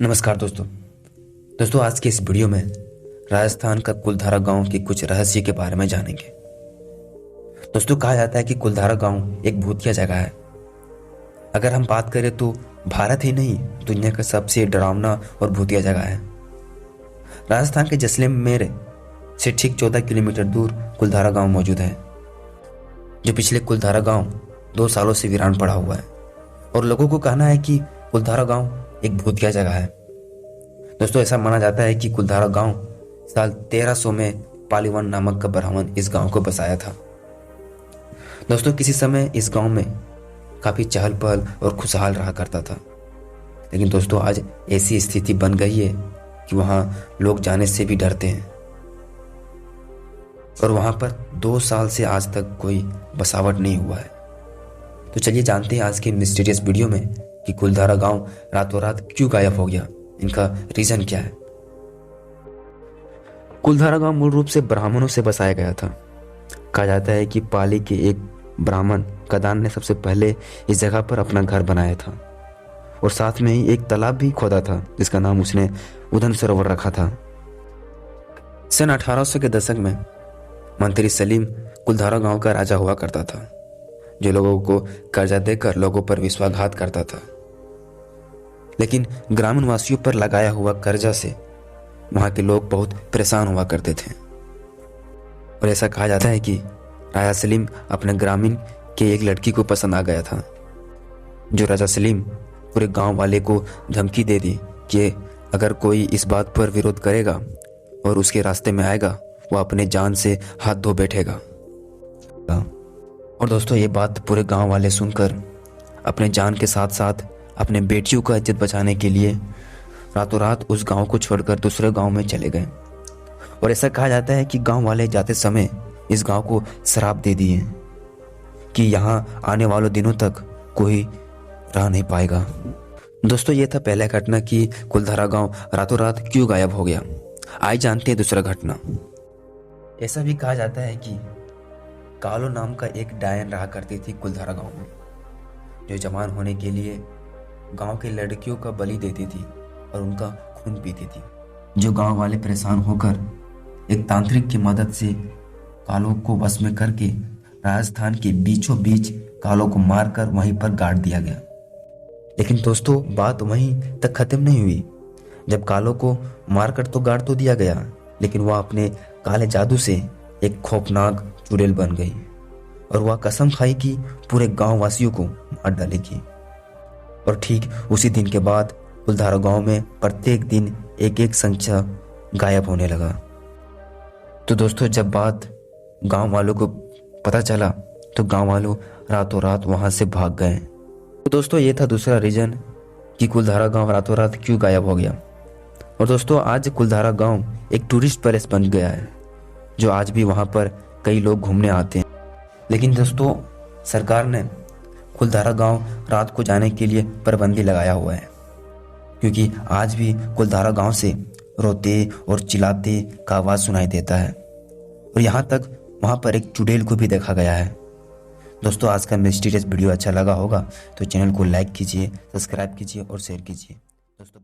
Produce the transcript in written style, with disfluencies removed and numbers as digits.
नमस्कार दोस्तों आज के इस वीडियो में राजस्थान का कुलधारा गांव के कुछ रहस्य के बारे में जानेंगे। दोस्तों कहा जाता है कि कुलधारा गांव एक भूतिया जगह है। अगर हम बात करें तो भारत ही नहीं दुनिया का सबसे डरावना और भूतिया जगह है। राजस्थान के जैसलमेर से ठीक 14 किलोमीटर दूर कुलधारा गांव मौजूद है, जो पिछले कुलधारा गांव 2 सालों से वीरान पड़ा हुआ है और लोगों को कहना है कि कुलधारा गांव एक भूतिया जगह है। दोस्तों ऐसा माना जाता है कि कुलधारा गांव साल 1300 में पालीवन नामक का ब्राह्मण इस गांव को बसाया था। दोस्तों किसी समय इस गांव में काफी चहल पहल और खुशहाल रहा करता था, लेकिन दोस्तों आज ऐसी स्थिति बन गई है कि वहां लोग जाने से भी डरते हैं और वहां पर 2 साल से आज तक कोई बसावट नहीं हुआ है। तो चलिए जानते हैं आज के मिस्टीरियस वीडियो में कि कुलधारा गांव रातों रात क्यों गायब हो गया, इनका रीजन क्या है। कुलधारा गांव मूल रूप से ब्राह्मणों से बसाया गया था। कहा जाता है कि पाली के एक ब्राह्मण कदान ने सबसे पहले इस जगह पर अपना घर बनाया था और साथ में ही एक तालाब भी खोदा था, जिसका नाम उसने उधन सरोवर रखा था। सन 1800 के दशक में मंत्री सलीम कुलधारा गांव का राजा हुआ करता था, जो लोगों को कर्जा देकर लोगों पर विश्वासघात करता था। लेकिन ग्रामीण वासियों पर लगाया हुआ कर्जा से वहां के लोग बहुत परेशान हुआ करते थे और ऐसा कहा जाता है कि राजा सलीम अपने ग्रामीण के एक लड़की को पसंद आ गया था, जो राजा सलीम पूरे गांव वाले को धमकी दे दी कि अगर कोई इस बात पर विरोध करेगा और उसके रास्ते में आएगा, वह अपने जान से हाथ धो बैठेगा। और दोस्तों ये बात पूरे गांव वाले सुनकर अपने जान के साथ साथ अपने बेटियों का इज्जत बचाने के लिए रातों रात उस गांव को छोड़कर दूसरे गांव में चले गए। और ऐसा कहा जाता है कि गांव वाले जाते समय इस गांव को श्राप दे दिए कि यहां आने वालों दिनों तक कोई रह नहीं पाएगा। दोस्तों ये था पहला घटना कि कुलधारा गांव रातों रात क्यों गायब हो गया। आइए जानते हैं दूसरा घटना। ऐसा भी कहा जाता है कि कालो नाम का एक डायन रहा करती थी कुलधारा गांव में, जो जवान होने के लिए गांव की लड़कियों का बलि देती थी और उनका खून पीती थी। जो गांव वाले परेशान होकर एक तांत्रिक की मदद से कालो को वश में करके राजस्थान के बीचों बीच कालो को मारकर वहीं पर गाड़ दिया गया। लेकिन दोस्तों बात वहीं तक खत्म नहीं हुई। जब कालो को मारकर तो गाड़ तो दिया गया, लेकिन वह अपने काले जादू से एक खौफनाक चुड़ैल बन गई और वह कसम खाई कि पूरे गांव वासियों को मार डालेगी। और ठीक उसी दिन के बाद कुलधारा गांव में प्रत्येक दिन एक एक संख्या गायब होने लगा। तो दोस्तों जब बात गांव वालों को पता चला तो गांव वालों रातों रात वहां से भाग गए। तो दोस्तों ये था दूसरा रीजन कि कुलधारा गांव रातों रात क्यों गायब हो गया। और दोस्तों आज कुलधारा गांव एक टूरिस्ट पैलेस बन गया है, जो आज भी वहां पर कई लोग घूमने आते हैं। लेकिन दोस्तों सरकार ने कुलधारा गांव रात को जाने के लिए पाबंदी लगाया हुआ है, क्योंकि आज भी कुलधारा गांव से रोते और चिल्लाते का आवाज सुनाई देता है और यहाँ तक वहां पर एक चुड़ैल को भी देखा गया है। दोस्तों आज का मिस्टीरियस वीडियो अच्छा लगा होगा तो चैनल को लाइक कीजिए, सब्सक्राइब कीजिए और शेयर कीजिए। दोस्तों